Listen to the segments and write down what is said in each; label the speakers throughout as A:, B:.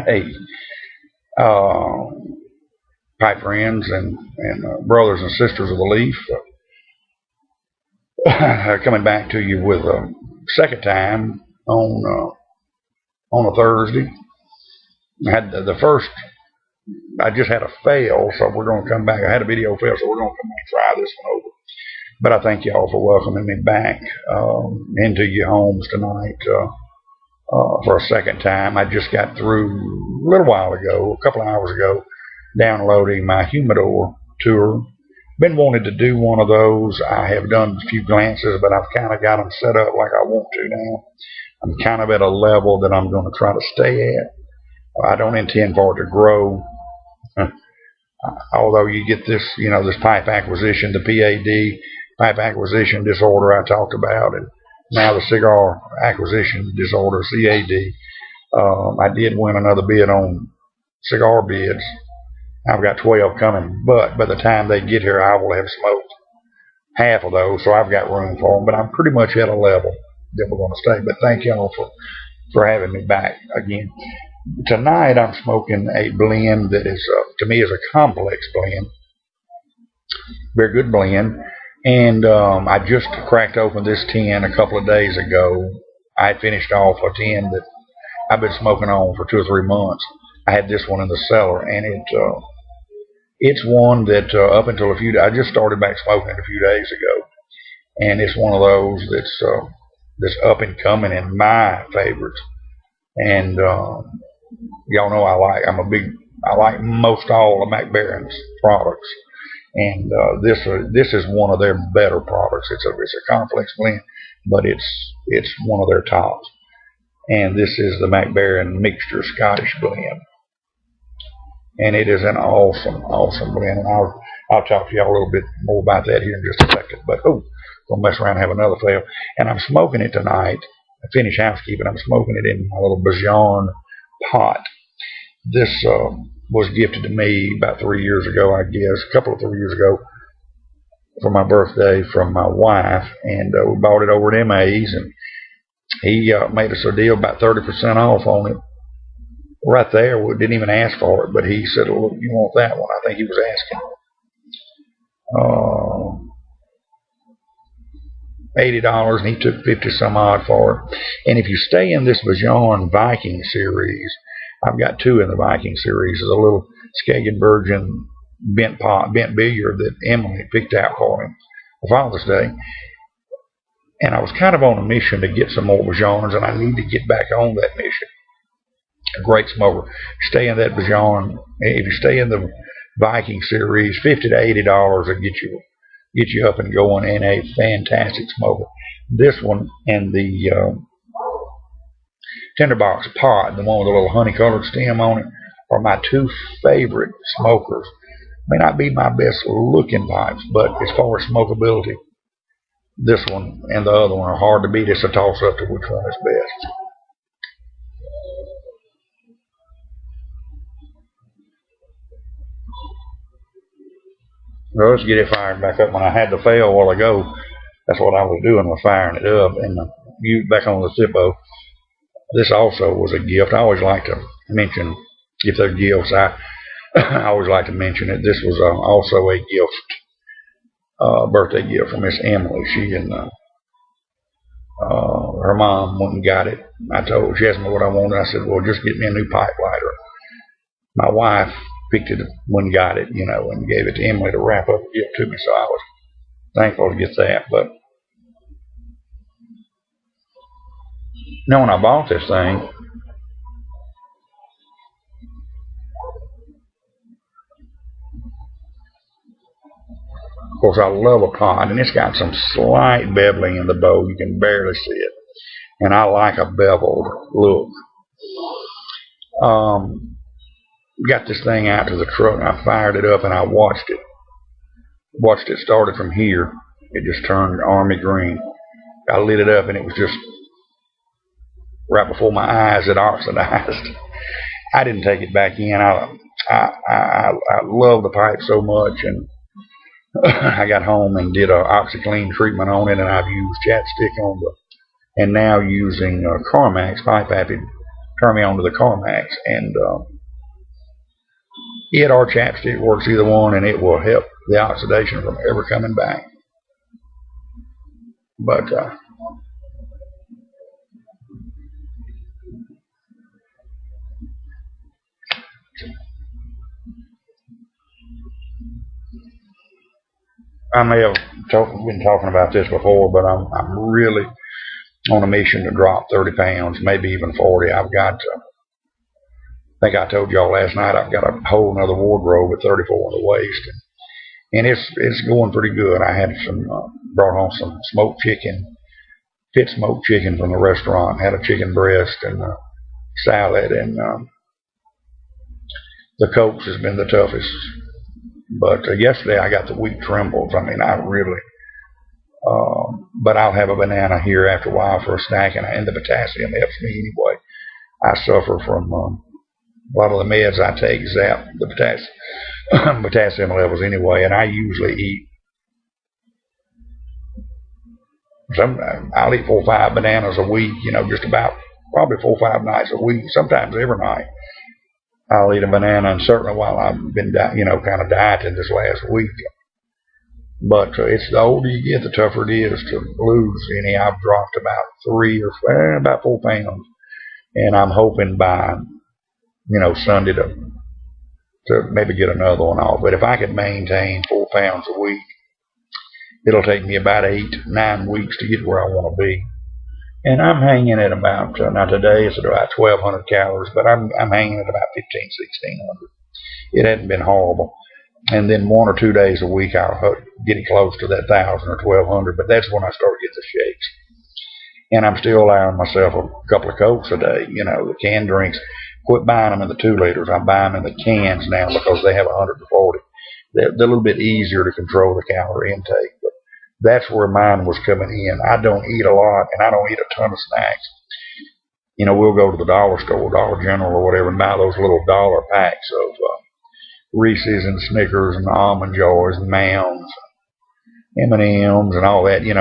A: Hey, uh, pipe friends and brothers and sisters of the leaf, coming back to you with a second time on a Thursday. I had the first. I just had a fail, so we're going to come back. I had a video fail, so we're going to come back and try this one over. But I thank y'all for welcoming me back into your homes tonight for a second time. I just got through a little while ago, a couple of hours ago, downloading my humidor tour. Been wanting to do one of those. I have done a few glances, but I've kind of got them set up like I want to now. I'm kind of at a level that I'm going to try to stay at. I don't intend for it to grow. Although you get this, this pipe acquisition, the PAD, pipe acquisition disorder I talked about, and now the cigar acquisition disorder, CAD. I did win another bid on cigar bids. I've got 12 coming, but by the time they get here, I will have smoked half of those, so I've got room for them. But I'm pretty much at a level that we're going to stay. But thank y'all for having me back again. Tonight I'm smoking a blend that is, to me, is a complex blend. Very good blend. And I just cracked open this 10 a couple of days ago. I had finished off a 10 that I've been smoking on for 2 or 3 months. I had this one in the cellar, and it's one that up until I just started back smoking it a few days ago, and it's one of those that's up and coming in my favorites. And y'all know I like most all of Macbaren's products, and this is one of their better products. It's a complex blend, but it's one of their tops. And this is the Macbaren Mixture Scottish Blend, and it is an awesome blend. And I'll talk to y'all a little bit more about that here in just a second. But gonna mess around and have another fail. And I'm smoking it tonight. I finished housekeeping. I'm smoking it in my little Bajan pot. This was gifted to me about 3 years ago, I guess, a couple of 3 years ago, for my birthday from my wife, and we bought it over at MA's, and he made us a deal about 30% off on it. Right there, we didn't even ask for it, but he said, "Look, you want that one?" I think he was asking $80, and he took 50 some odd for it. And if you stay in this Bajan Viking Series, I've got 2 in the Viking Series. There's a little Skagen Virgin bent billiard that Emily picked out for him for Father's Day. And I was kind of on a mission to get some more Bajans, and I need to get back on that mission. A great smoker. Stay in that Bajan. If you stay in the Viking Series, $50 to $80 will get you up and going, and a fantastic smoker. This one and the Tinderbox Pot, the one with a little honey-colored stem on it, are my 2 favorite smokers. May not be my best looking pipes, but as far as smokability, this one and the other one are hard to beat. It's a toss-up to which one is best. Well, let's get it fired back up. When I had the fail a while ago, that's what I was doing, was firing it up. And back on the Zippo. This also was a gift. I always like to mention, if they're gifts, I always like to mention it. This was also a gift, birthday gift from Miss Emily. She and her mom went and got it. She asked me what I wanted. I said, well, just get me a new pipe lighter. My wife picked it when got it, and gave it to Emily to wrap up and give to me. So I was thankful to get that. But when I bought this thing, of course, I love a pot, and it's got some slight beveling in the bowl. You can barely see it, and I like a beveled look. Got this thing out to the truck, and I fired it up, and I watched it. Watched it started from here. It just turned army green. I lit it up, and it was just right before my eyes, it oxidized. I didn't take it back in. I love the pipe so much, and I got home and did a OxyClean treatment on it, and I've used chapstick on and now using Carmax pipe acid turned me on to the Carmax, and it or chapstick works, either one, and it will help the oxidation from ever coming back. But I may have been talking about this before, but I'm really on a mission to drop 30 pounds, maybe even 40. I think I told y'all last night, I've got a whole another wardrobe at 34 in the waist, and it's going pretty good. I had brought home some smoked chicken, fit smoked chicken from the restaurant. Had a chicken breast and a salad, and the Cokes has been the toughest. But yesterday I got the wheat trembles. I mean, I really. But I'll have a banana here after a while for a snack, and the potassium helps me anyway. I suffer from a lot of the meds I take zap the potassium levels anyway, and I usually eat. I'll eat 4 or 5 bananas a week, just about probably 4 or 5 nights a week, sometimes every night. I'll eat a banana, and certainly while I've been, kind of dieting this last week. But it's the older you get, the tougher it is to lose any. I've dropped about 4 pounds, and I'm hoping by, Sunday to maybe get another one off. But if I could maintain 4 pounds a week, it'll take me about 8-9 weeks to get where I want to be. And I'm hanging at about, now today it's about 1,200 calories, but I'm hanging at about 1,600. It hasn't been horrible. And then 1 or 2 days a week I'll get close to that 1,000 or 1,200, but that's when I start getting the shakes. And I'm still allowing myself a couple of Cokes a day, the canned drinks. Quit buying them in the 2 liters. I buy them in the cans now because they have 140. They're a little bit easier to control the calorie intake. But that's where mine was coming in. I don't eat a lot, and I don't eat a ton of snacks. We'll go to the dollar store, Dollar General or whatever, and buy those little dollar packs of Reese's and Snickers and Almond Joys and Mounds, M&Ms and all that. A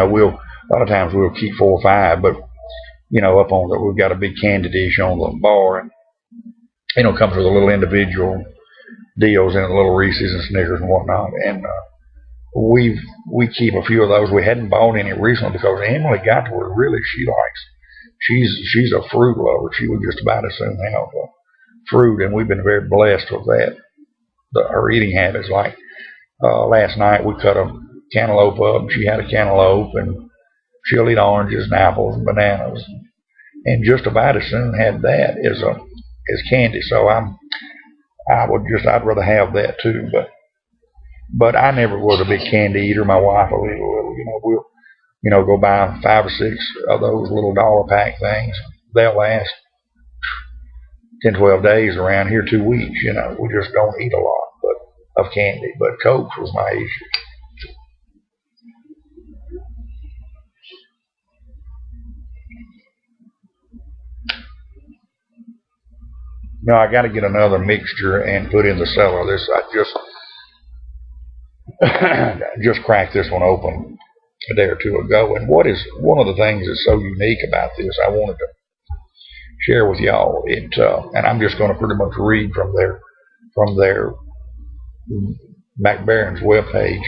A: lot of times we'll keep 4 or 5, but up on we've got a big candy dish on the bar, and it comes with a little individual deals in it, little Reese's and Snickers and whatnot, and we keep a few of those. We hadn't bought any recently because Emily got to where really she's a fruit lover. She would just about as soon have fruit, and we've been very blessed with that. Her eating habits, like last night we cut a cantaloupe up. She had a cantaloupe, and she'll eat oranges and apples and bananas, and just about as soon had that as candy. So I'd rather have that too, but I never was a big candy eater. My wife will eat a little. We'll go buy 5 or 6 of those little dollar pack things. They'll last 10, 12 days around here, 2 weeks. We just don't eat a lot of candy, but Coke was my issue. I got to get another mixture and put in the cellar. I just cracked this one open a day or 2 ago, and what is one of the things that's so unique about this I wanted to share with y'all. And I'm just going to pretty much read from their Macbaren's webpage.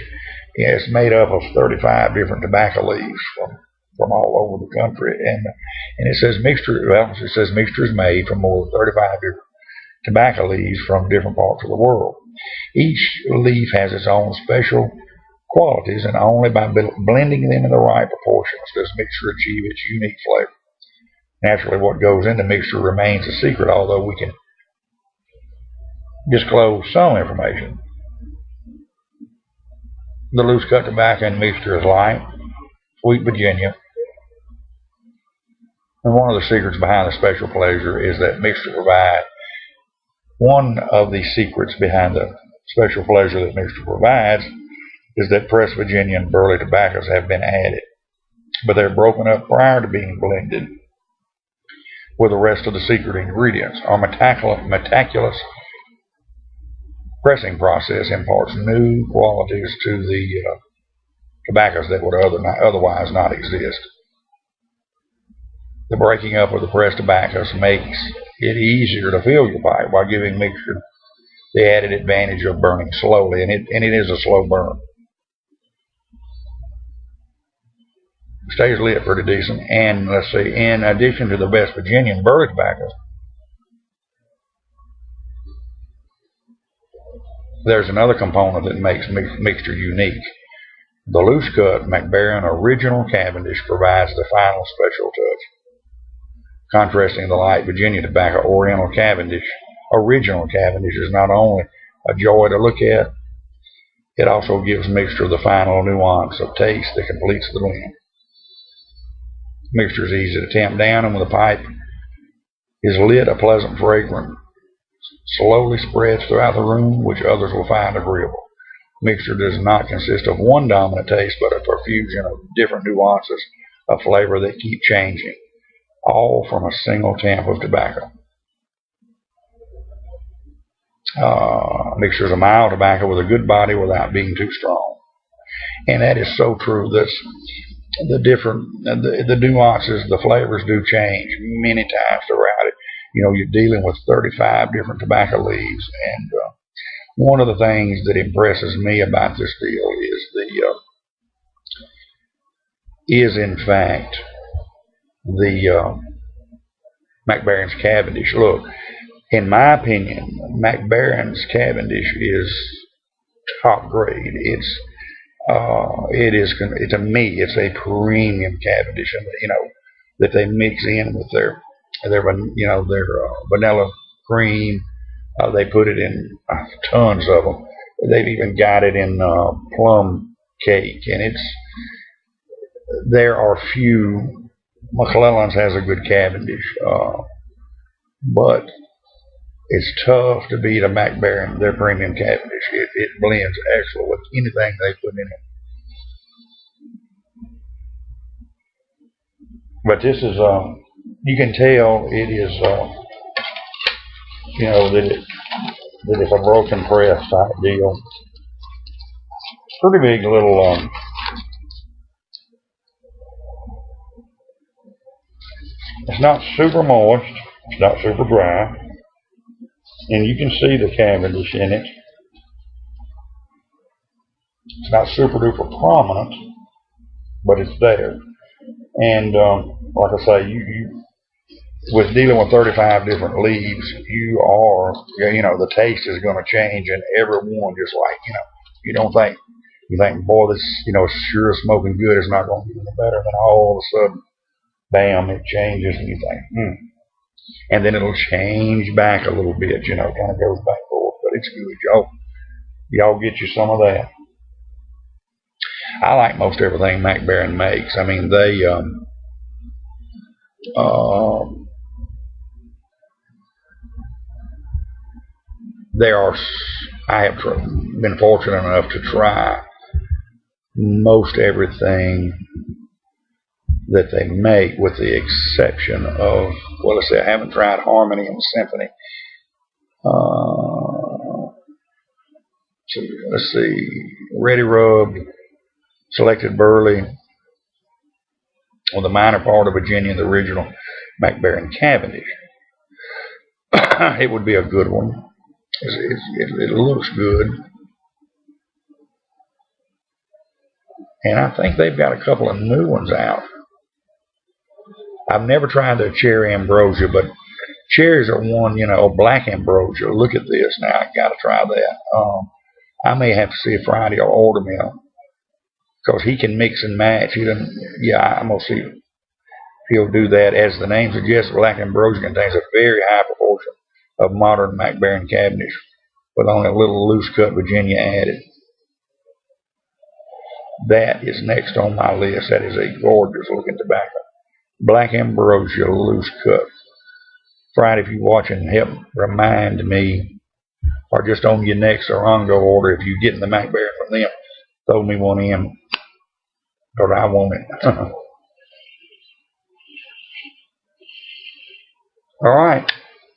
A: It's made up of 35 different tobacco leaves from all over the country, and it says mixture. Well, it says mixture is made from more than 35 different tobacco leaves from different parts of the world. Each leaf has its own special qualities, and only by blending them in the right proportions does mixture achieve its unique flavor. Naturally, what goes into mixture remains a secret, although we can disclose some information. The loose cut tobacco in mixture is light, sweet Virginia. And one of the secrets behind the special pleasure is that mixture provides. One of the secrets behind the special pleasure that mixture provides is that pressed Virginia and burley tobaccos have been added, but they're broken up prior to being blended with the rest of the secret ingredients. Our meticulous pressing process imparts new qualities to the tobaccos that would otherwise not exist. The breaking up of the pressed tobaccos makes it easier to fill your pipe while giving mixture the added advantage of burning slowly, and it is a slow burn. Stays lit pretty decent, and let's see, in addition to the West Virginian burley tobacco, there's another component that makes mixture unique. The loose cut Macbaren Original Cavendish provides the final special touch. Contrasting the light Virginia tobacco, Oriental Cavendish, Original Cavendish is not only a joy to look at, it also gives mixture the final nuance of taste that completes the blend. Mixture is easy to tamp down, and when the pipe is lit, a pleasant fragrance slowly spreads throughout the room, which others will find agreeable. Mixture does not consist of one dominant taste, but a profusion of different nuances of flavor that keep changing, all from a single tamp of tobacco. Mixture is a mild tobacco with a good body without being too strong. And that is so true. The nuances, the flavors do change many times throughout it. You know, you're dealing with 35 different tobacco leaves, and one of the things that impresses me about this deal is in fact the Macbaren's Cavendish. Look, in my opinion, Macbaren's Cavendish is top grade. To me, it's a premium Cavendish, and you know that they mix in with their vanilla cream. They put it in tons of them. They've even got it in plum cake, and there are few. McClellan's has a good Cavendish, but it's tough to beat a Macbaren, their premium Cavendish. It blends excellent with anything they put in it. But this is, you can tell it is, that it's a broken press type deal. Pretty big little, it's not super moist, it's not super dry, and you can see the Cavendish in it. It's not super duper prominent, but it's there. And like I say, you with dealing with 35 different leaves, the taste is going to change in every one. Just like you think, boy, this sure smoking good is not going to be any better. Than all of a sudden, bam, it changes, and you think, and then it'll change back a little bit. Kind of goes back and forth, but it's good. Y'all get you some of that. I like most everything Macbaren makes. I mean, I have been fortunate enough to try most everything that they make, with the exception of, well, let's see, I haven't tried Harmony and Symphony. Let's see, Ready Rubbed, Selected Burley, with the minor part of Virginia, the original Macbaren Cavendish. It would be a good one. It looks good. And I think they've got a couple of new ones out. I've never tried their Cherry Ambrosia, but cherries are one, Black Ambrosia. Look at this now. I got to try that. I may have to see if Friday will order me a, because he can mix and match. I'm going to see if he'll do that. As the name suggests, Black Ambrosia contains a very high proportion of modern Macbaren Cavendish, with only a little loose cut Virginia added. That is next on my list. That is a gorgeous looking tobacco. Black Ambrosia loose cut. Friday, if you're watching, help remind me, or just on your next Orongo order, if you're getting the Macbaren from them, throw me one in, because I want it. All right.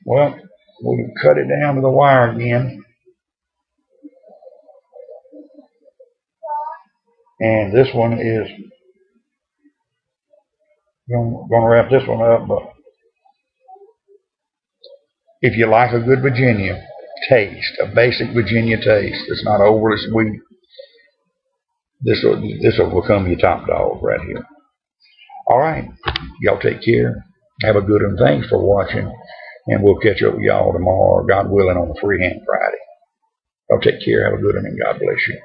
A: Well, we'll cut it down to the wire again. And this one is going to wrap this one up, but If you like a good Virginia taste, a basic Virginia taste that's not overly sweet, this will become your top dog right here. All right, y'all take care. Have a good one. Thanks for watching, and we'll catch up with y'all tomorrow, God willing, on the Freehand Friday. Y'all take care. Have a good one, and God bless you.